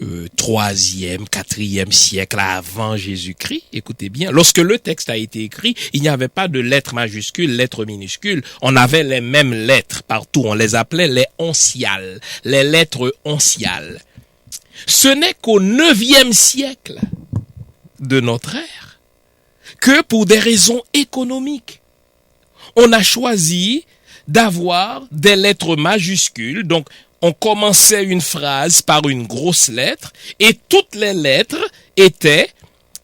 3e, 4e siècle avant Jésus-Christ. Écoutez bien, lorsque le texte a été écrit, il n'y avait pas de lettres majuscules, lettres minuscules. On avait les mêmes lettres partout. On les appelait les onciales, les lettres onciales. Ce n'est qu'au 9e siècle de notre ère que pour des raisons économiques, on a choisi d'avoir des lettres majuscules. Donc, on commençait une phrase par une grosse lettre et toutes les lettres étaient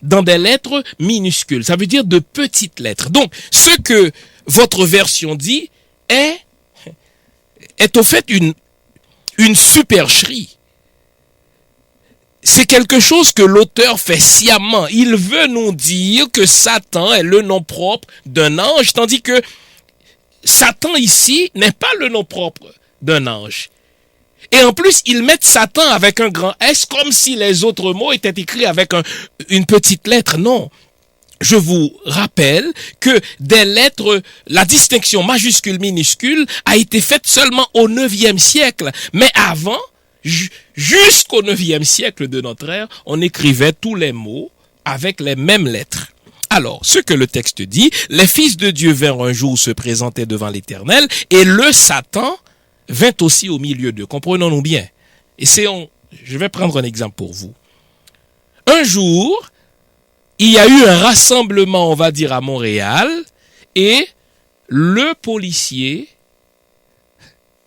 dans des lettres minuscules. Ça veut dire de petites lettres. Donc, ce que votre version dit est au fait une supercherie. C'est quelque chose que l'auteur fait sciemment. Il veut nous dire que Satan est le nom propre d'un ange, tandis que Satan ici n'est pas le nom propre d'un ange. Et en plus, ils mettent Satan avec un grand S comme si les autres mots étaient écrits avec une petite lettre. Non. Je vous rappelle que des lettres, la distinction majuscule-minuscule a été faite seulement au 9e siècle. Mais avant, jusqu'au 9e siècle de notre ère, on écrivait tous les mots avec les mêmes lettres. Alors, ce que le texte dit, les fils de Dieu vinrent un jour se présenter devant l'Éternel et le Satan vint aussi au milieu d'eux. Comprenons-nous bien. Je vais prendre un exemple pour vous. Un jour, il y a eu un rassemblement, on va dire, à Montréal et le policier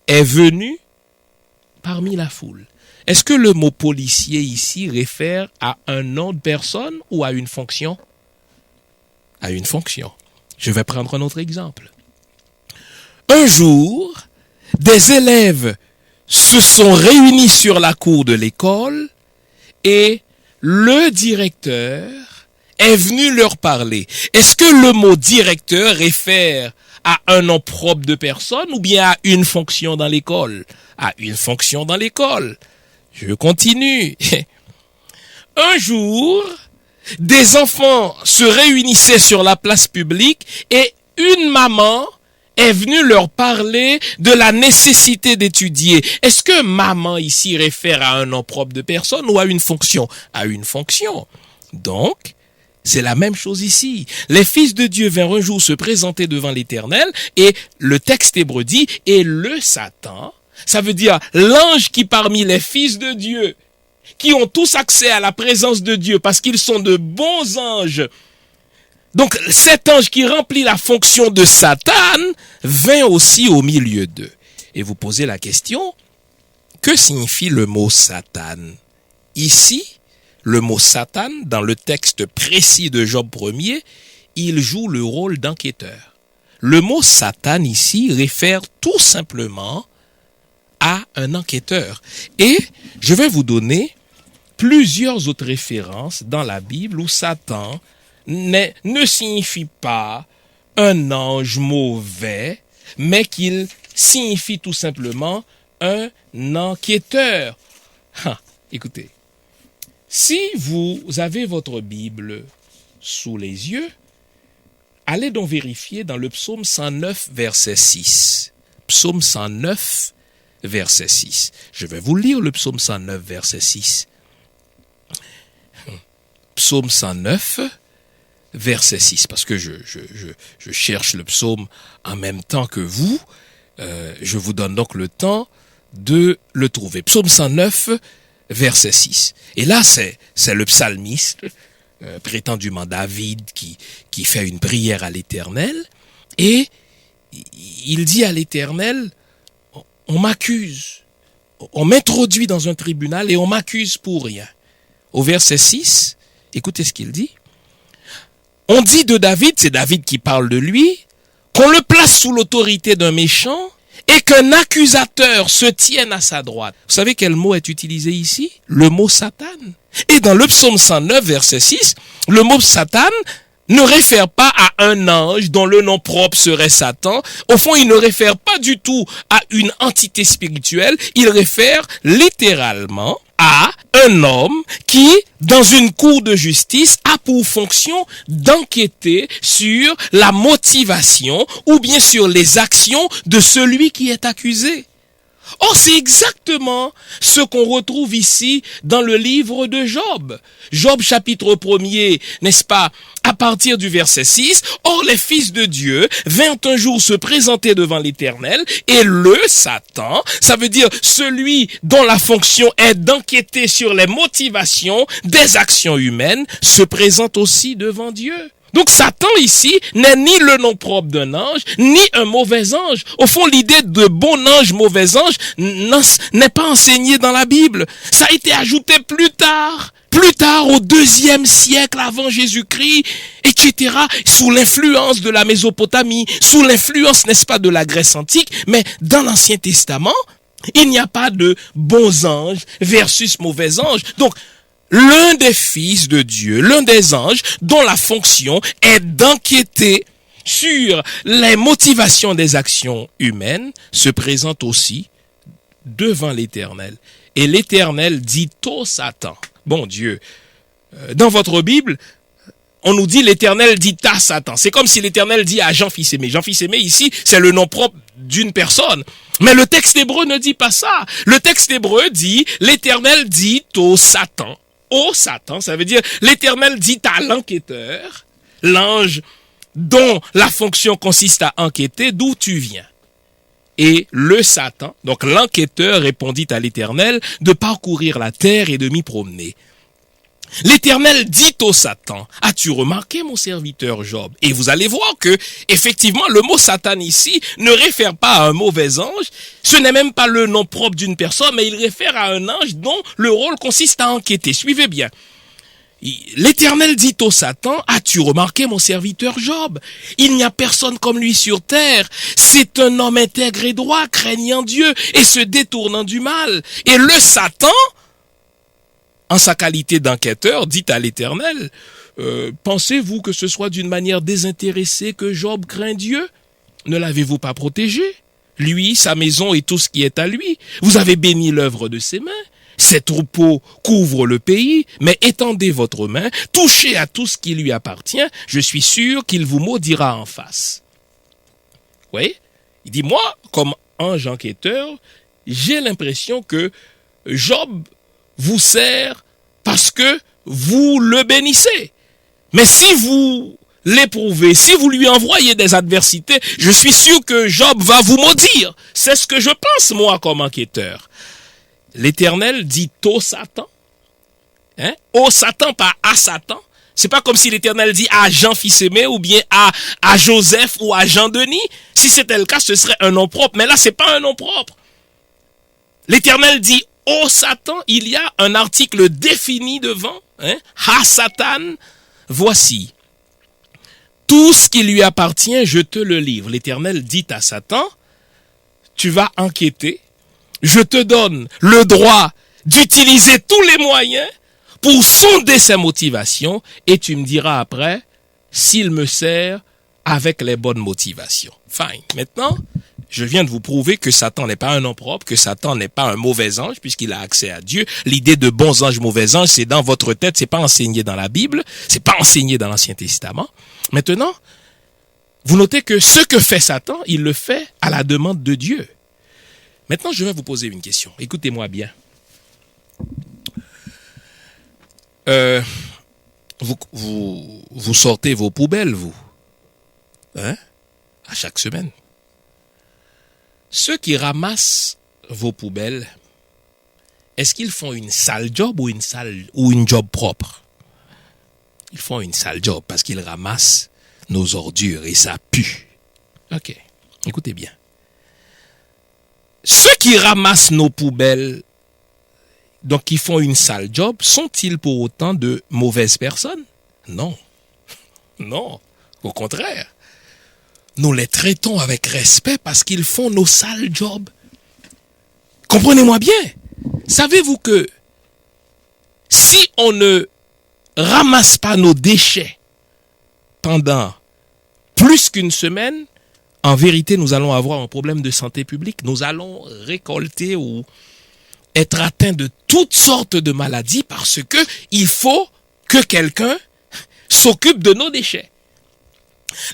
est venu parmi la foule. Est-ce que le mot policier ici réfère à un nom de personne ou à une fonction? À une fonction. Je vais prendre un autre exemple. Un jour, des élèves se sont réunis sur la cour de l'école et le directeur est venu leur parler. Est-ce que le mot directeur réfère à un nom propre de personne ou bien à une fonction dans l'école? À une fonction dans l'école. Je continue. Un jour, des enfants se réunissaient sur la place publique et une maman est venue leur parler de la nécessité d'étudier. Est-ce que maman ici réfère à un nom propre de personne ou à une fonction? À une fonction. Donc, C'est la même chose ici. Les fils de Dieu vinrent un jour se présenter devant l'Éternel et le texte hébreu dit « et le Satan », ça veut dire l'ange qui parmi les fils de Dieu, qui ont tous accès à la présence de Dieu parce qu'ils sont de bons anges. Donc cet ange qui remplit la fonction de Satan vint aussi au milieu d'eux. Et vous posez la question, que signifie le mot Satan? Ici, le mot Satan, dans le texte précis de Job 1er, il joue le rôle d'enquêteur. Le mot Satan ici réfère tout simplement à un enquêteur. Et je vais vous donner plusieurs autres références dans la Bible où Satan ne signifie pas un ange mauvais, mais qu'il signifie tout simplement un enquêteur. Écoutez, si vous avez votre Bible sous les yeux, allez donc vérifier dans le psaume 109, verset 6. Psaume 109, verset 6. Je vais vous lire le psaume 109, verset 6. Psaume 109, verset 6, parce que je cherche le psaume en même temps que vous. Je vous donne donc le temps de le trouver. Psaume 109, verset 6. Et là, c'est le psalmiste, prétendument David, qui fait une prière à l'Éternel. Et il dit à l'Éternel, on m'accuse, on m'introduit dans un tribunal et on m'accuse pour rien. Au verset 6, écoutez ce qu'il dit. On dit de David, c'est David qui parle de lui, qu'on le place sous l'autorité d'un méchant et qu'un accusateur se tienne à sa droite. Vous savez quel mot est utilisé ici? Le mot Satan. Et dans le psaume 109, verset 6, le mot Satan ne réfère pas à un ange dont le nom propre serait Satan. Au fond, il ne réfère pas du tout à une entité spirituelle. Il réfère littéralement à un homme qui, dans une cour de justice, a pour fonction d'enquêter sur la motivation ou bien sur les actions de celui qui est accusé. Or, c'est exactement ce qu'on retrouve ici dans le livre de Job. Job chapitre 1er, n'est-ce pas, à partir du verset 6, « Or les fils de Dieu vinrent un jour se présenter devant l'Éternel, et le Satan, ça veut dire celui dont la fonction est d'enquêter sur les motivations des actions humaines, se présente aussi devant Dieu. » Donc Satan ici n'est ni le nom propre d'un ange, ni un mauvais ange. Au fond, l'idée de bon ange, mauvais ange n'est pas enseignée dans la Bible. Ça a été ajouté plus tard au 2e siècle avant Jésus-Christ, etc., sous l'influence de la Mésopotamie, sous l'influence, n'est-ce pas, de la Grèce antique, mais dans l'Ancien Testament, il n'y a pas de bons anges versus mauvais anges. Donc, l'un des fils de Dieu, l'un des anges, dont la fonction est d'enquêter sur les motivations des actions humaines, se présente aussi devant l'Éternel. Et l'Éternel dit au Satan, bon Dieu, dans votre Bible, on nous dit l'Éternel dit à Satan. C'est comme si l'Éternel dit à Jean fils aimé. Jean fils aimé ici, c'est le nom propre d'une personne. Mais le texte hébreu ne dit pas ça. Le texte hébreu dit, l'Éternel dit au Satan. Au Satan, ça veut dire l'Éternel dit à l'enquêteur, l'ange dont la fonction consiste à enquêter, d'où tu viens. Et le Satan, donc l'enquêteur, répondit à l'Éternel de parcourir la terre et de m'y promener. L'Éternel dit au Satan, as-tu remarqué mon serviteur Job? Et vous allez voir que, effectivement, le mot Satan ici ne réfère pas à un mauvais ange. Ce n'est même pas le nom propre d'une personne, mais il réfère à un ange dont le rôle consiste à enquêter. Suivez bien. L'Éternel dit au Satan, as-tu remarqué mon serviteur Job? Il n'y a personne comme lui sur terre. C'est un homme intègre et droit, craignant Dieu et se détournant du mal. Et le Satan, en sa qualité d'enquêteur, dit à l'Éternel, pensez-vous que ce soit d'une manière désintéressée que Job craint Dieu? Ne l'avez-vous pas protégé? Lui, sa maison et tout ce qui est à lui. Vous avez béni l'œuvre de ses mains. Ses troupeaux couvrent le pays, mais étendez votre main, touchez à tout ce qui lui appartient, je suis sûr qu'il vous maudira en face. Vous voyez? Il dit, moi, comme ange enquêteur, j'ai l'impression que Job vous sert parce que vous le bénissez. Mais si vous l'éprouvez, si vous lui envoyez des adversités, je suis sûr que Job va vous maudire. C'est ce que je pense, moi, comme enquêteur. L'Éternel dit au Satan, au Satan, pas à Satan. C'est pas comme si l'Éternel dit à Jean fils aimé ou bien à Joseph ou à Jean-Denis. Si c'était le cas, ce serait un nom propre. Mais là, c'est pas un nom propre. L'Éternel dit au Satan, il y a un article défini devant. Ha Satan, voici. Tout ce qui lui appartient, je te le livre. L'Éternel dit à Satan, tu vas enquêter. Je te donne le droit d'utiliser tous les moyens pour sonder ses motivations et tu me diras après s'il me sert avec les bonnes motivations. Fine. Maintenant, je viens de vous prouver que Satan n'est pas un nom propre, que Satan n'est pas un mauvais ange puisqu'il a accès à Dieu. L'idée de bons anges, mauvais anges, c'est dans votre tête, c'est pas enseigné dans la Bible, c'est pas enseigné dans l'Ancien Testament. Maintenant, vous notez que ce que fait Satan, il le fait à la demande de Dieu. Maintenant, je vais vous poser une question. Écoutez-moi bien. Vous sortez vos poubelles, vous. À chaque semaine. Ceux qui ramassent vos poubelles, est-ce qu'ils font une sale job ou une job propre? Ils font une sale job parce qu'ils ramassent nos ordures et ça pue. Ok, écoutez bien. Ceux qui ramassent nos poubelles, donc qui font une sale job, sont-ils pour autant de mauvaises personnes? Non. Non, au contraire. Nous les traitons avec respect parce qu'ils font nos sales jobs. Comprenez-moi bien. Savez-vous que si on ne ramasse pas nos déchets pendant plus qu'une semaine, en vérité, nous allons avoir un problème de santé publique. Nous allons récolter ou être atteints de toutes sortes de maladies parce que il faut que quelqu'un s'occupe de nos déchets.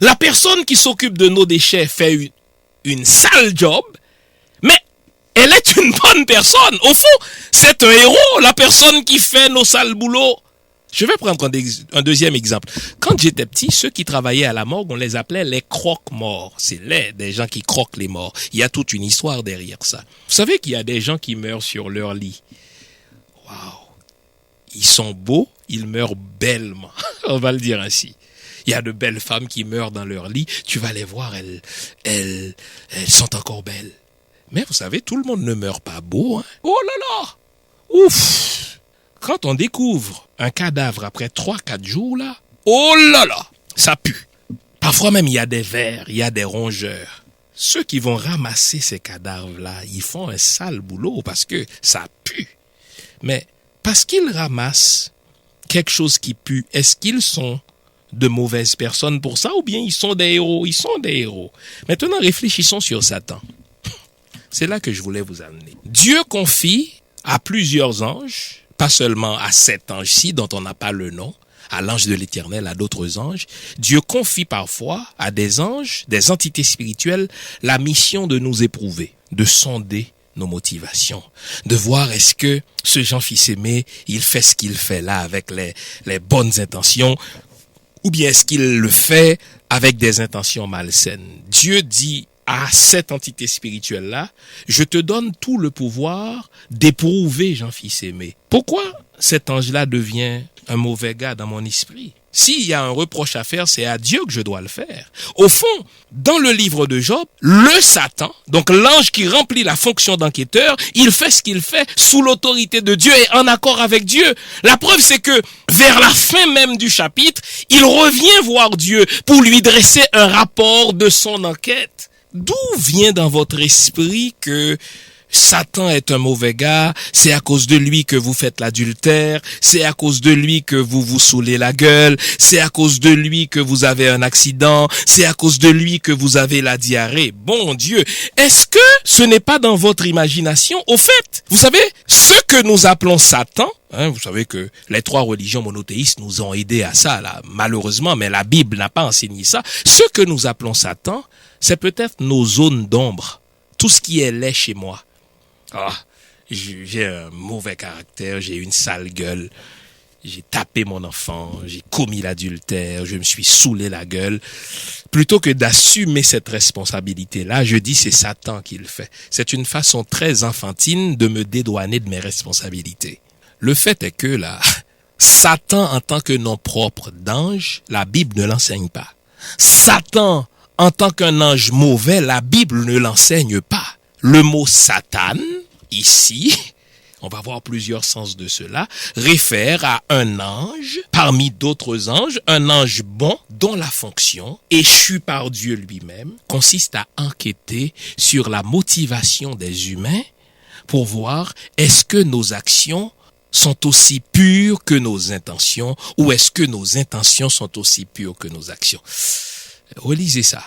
La personne qui s'occupe de nos déchets fait une sale job, mais elle est une bonne personne. Au fond, c'est un héros, la personne qui fait nos sales boulots. Je vais prendre un deuxième exemple. Quand j'étais petit, ceux qui travaillaient à la morgue, on les appelait les croque-morts. C'est des gens qui croquent les morts. Il y a toute une histoire derrière ça. Vous savez qu'il y a des gens qui meurent sur leur lit. Waouh! Ils sont beaux, ils meurent bellement. On va le dire ainsi. Il y a de belles femmes qui meurent dans leur lit. Tu vas les voir, elles sont encore belles. Mais vous savez, tout le monde ne meurt pas beau. Oh là là! Ouf! Quand on découvre un cadavre après 3-4 jours, là, oh là là, ça pue. Parfois même, il y a des vers, il y a des rongeurs. Ceux qui vont ramasser ces cadavres-là, ils font un sale boulot parce que ça pue. Mais parce qu'ils ramassent quelque chose qui pue, est-ce qu'ils sont de mauvaises personnes pour ça ou bien ils sont des héros? Ils sont des héros. Maintenant, réfléchissons sur Satan. C'est là que je voulais vous amener. Dieu confie à plusieurs anges, pas seulement à cet ange-ci dont on n'a pas le nom, à l'ange de l'Éternel, à d'autres anges. Dieu confie parfois à des anges, des entités spirituelles, la mission de nous éprouver, de sonder nos motivations, de voir est-ce que ce Jean fils aimé, il fait ce qu'il fait là avec les bonnes intentions, ou bien est-ce qu'il le fait avec des intentions malsaines. Dieu dit à cette entité spirituelle-là, je te donne tout le pouvoir d'éprouver Jean fils aimé. Pourquoi cet ange-là devient un mauvais gars dans mon esprit? S'il y a un reproche à faire, c'est à Dieu que je dois le faire. Au fond, dans le livre de Job, le Satan, donc l'ange qui remplit la fonction d'enquêteur, il fait ce qu'il fait sous l'autorité de Dieu et en accord avec Dieu. La preuve, c'est que vers la fin même du chapitre, il revient voir Dieu pour lui dresser un rapport de son enquête. D'où vient dans votre esprit que Satan est un mauvais gars, c'est à cause de lui que vous faites l'adultère, c'est à cause de lui que vous vous saoulez la gueule, c'est à cause de lui que vous avez un accident, c'est à cause de lui que vous avez la diarrhée. Bon Dieu, est-ce que ce n'est pas dans votre imagination? Au fait, vous savez, ce que nous appelons Satan, vous savez que les 3 religions monothéistes nous ont aidés à ça, là, malheureusement, mais la Bible n'a pas enseigné ça. Ce que nous appelons Satan, c'est peut-être nos zones d'ombre, tout ce qui est laid chez moi. J'ai un mauvais caractère, j'ai une sale gueule, j'ai tapé mon enfant, j'ai commis l'adultère, je me suis saoulé la gueule. Plutôt que d'assumer cette responsabilité-là, je dis c'est Satan qui le fait. C'est une façon très enfantine de me dédouaner de mes responsabilités. Le fait est que là, Satan en tant que nom propre d'ange, la Bible ne l'enseigne pas. Satan en tant qu'un ange mauvais, la Bible ne l'enseigne pas. Le mot Satan, ici, on va voir plusieurs sens de cela, réfère à un ange, parmi d'autres anges, un ange bon dont la fonction, échue par Dieu lui-même, consiste à enquêter sur la motivation des humains pour voir est-ce que nos actions sont aussi pures que nos intentions ou est-ce que nos intentions sont aussi pures que nos actions. Relisez ça.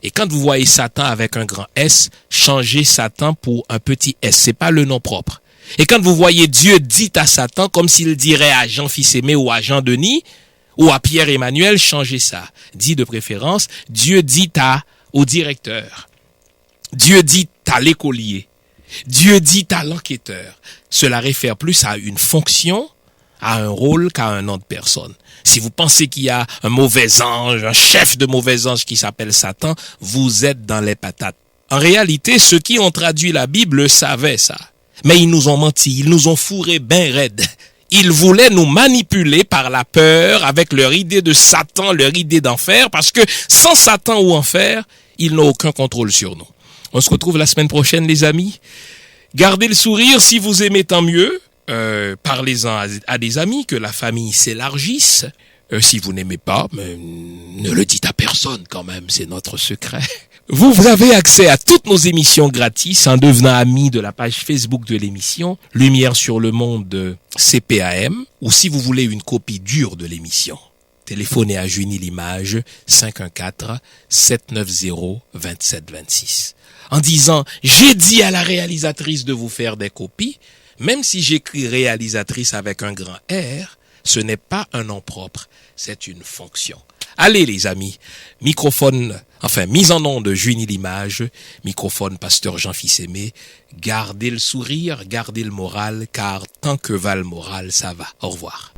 Et quand vous voyez Satan avec un grand S, changez Satan pour un petit S. C'est pas le nom propre. Et quand vous voyez Dieu dit à Satan comme s'il dirait à Jean fils aimé ou à Jean Denis ou à Pierre Emmanuel, changez ça. Dit de préférence, Dieu dit au directeur. Dieu dit à l'écolier. Dieu dit à l'enquêteur. Cela réfère plus à une fonction, à un rôle qu'à un nom de personne. Si vous pensez qu'il y a un mauvais ange, un chef de mauvais ange qui s'appelle Satan, vous êtes dans les patates. En réalité, ceux qui ont traduit la Bible savaient ça. Mais ils nous ont menti, ils nous ont fourré ben raide. Ils voulaient nous manipuler par la peur avec leur idée de Satan, leur idée d'enfer, parce que sans Satan ou enfer, ils n'ont aucun contrôle sur nous. On se retrouve la semaine prochaine, les amis. Gardez le sourire, si vous aimez, tant mieux. Parlez-en à des amis, que la famille s'élargisse. Si vous n'aimez pas, ne le dites à personne quand même, c'est notre secret. Vous avez accès à toutes nos émissions gratis en devenant ami de la page Facebook de l'émission Lumière sur le monde CPAM, ou si vous voulez une copie dure de l'émission, téléphonez à Junie Limage 514-790-2726. En disant « J'ai dit à la réalisatrice de vous faire des copies », même si j'écris réalisatrice avec un grand R, ce n'est pas un nom propre, c'est une fonction. Allez les amis, mise en onde de Junie Limage, microphone pasteur Jean fils aimé, gardez le sourire, gardez le moral, car tant que va le moral, ça va. Au revoir.